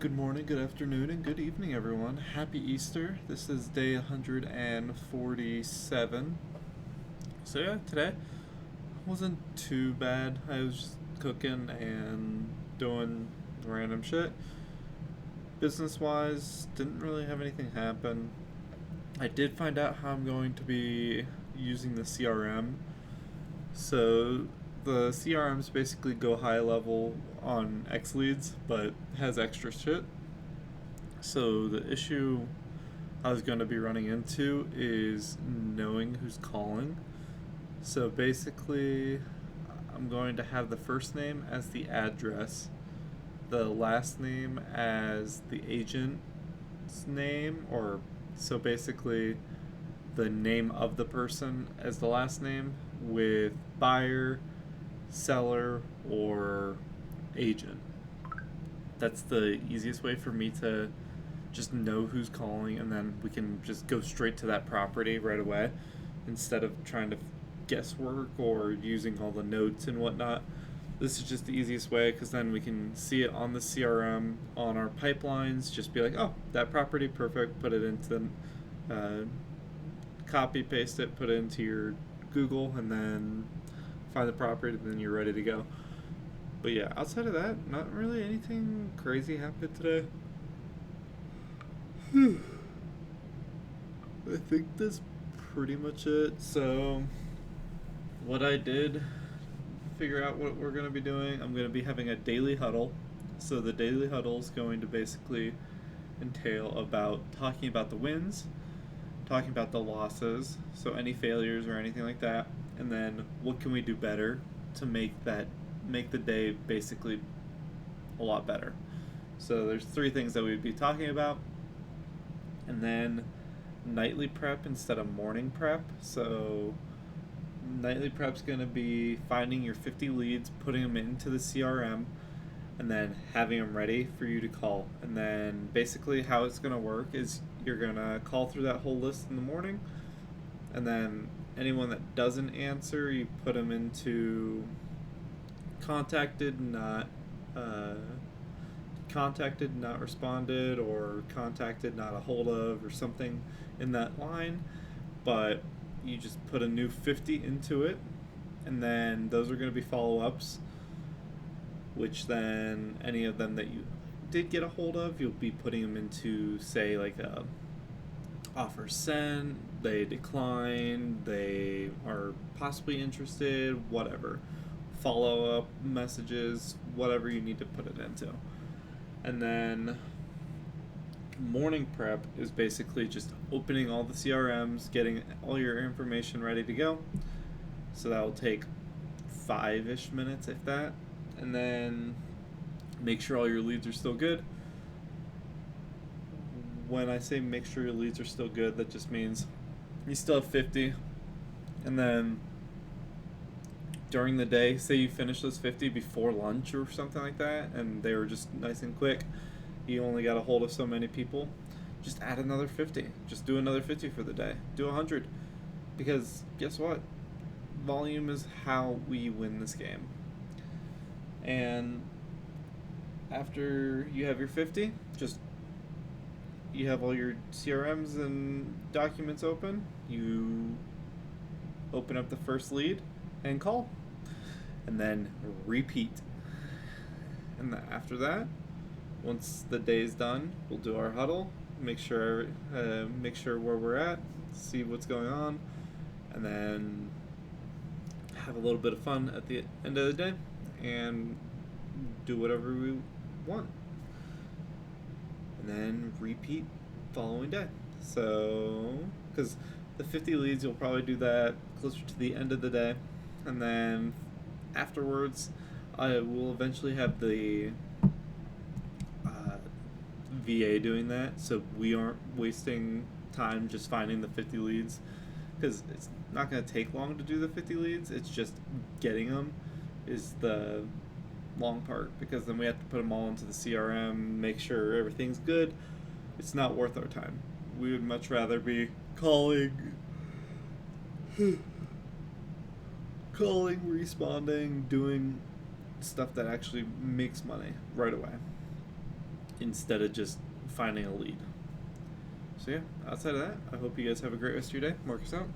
Good morning, good afternoon, and good evening, everyone. Happy Easter. This is day 147. So, yeah, today wasn't too bad. I was just cooking and doing random shit. Business wise, didn't really have anything happen. I did find out how I'm going to be using the CRM. So, the CRM is basically GoHighLevel on XLeads, but has extra shit. So the issue I was going to be running into is knowing who's calling. So basically, I'm going to have the first name as the address, the last name as the agent's name, or so basically the name of the person as the last name with buyer, seller, or agent. That's the easiest way for me to just know who's calling, and then we can just go straight to that property right away instead of trying to guesswork or using all the notes and whatnot. This is just the easiest way because then we can see it on the CRM on our pipelines. Just be like, oh, that property, perfect. Put it into copy paste it, put it into your Google, and then find the property, and then you're ready to go. But yeah, outside of that, not really anything crazy happened today. I think that's pretty much it. So, what I did figure out what we're going to be doing. I'm going to be having a daily huddle. So, the daily huddle is going to basically entail about talking about the wins, talking about the losses, so any failures or anything like that, and then what can we do better to make the day basically a lot better. So, there's three things that we'd be talking about. And then nightly prep instead of morning prep. So nightly prep's going to be finding your 50 leads, putting them into the CRM, and then having them ready for you to call. And then basically how it's going to work is you're going to call through that whole list in the morning, and then anyone that doesn't answer, you put them into contacted, not responded, or contacted, not a hold of, or something in that line. But you just put a new 50 into it, and then those are going to be follow-ups, which then any of them that you did get a hold of, you'll be putting them into, say, like a offer sent, they declined, they are possibly interested, whatever. Follow-up messages, whatever you need to put it into. And then morning prep is basically just opening all the CRMs, getting all your information ready to go. So that will take 5-ish minutes, if that. And then make sure all your leads are still good. When I say make sure your leads are still good, that just means you still have 50. And then during the day, say you finish those 50 before lunch or something like that, and they were just nice and quick, you only got a hold of so many people, just add another 50. Just do another 50 for the day. Do 100. Because guess what? Volume is how we win this game. And after you have your 50, just you have all your CRMs and documents open, you open up the first lead and call. And then repeat. And after that, once the day's done, we'll do our huddle, make sure where we're at, see what's going on, and then have a little bit of fun at the end of the day and do whatever we want. And then repeat following day. So, because the 50 leads, you'll probably do that closer to the end of the day, and then afterwards, I will eventually have the VA doing that, so we aren't wasting time just finding the 50 leads, because it's not going to take long to do the 50 leads. It's just getting them is the long part, because then we have to put them all into the CRM, make sure everything's good. It's not worth our time. We would much rather be calling, responding, doing stuff that actually makes money right away. instead of just finding a lead. So yeah, outside of that, I hope you guys have a great rest of your day. Marcus out.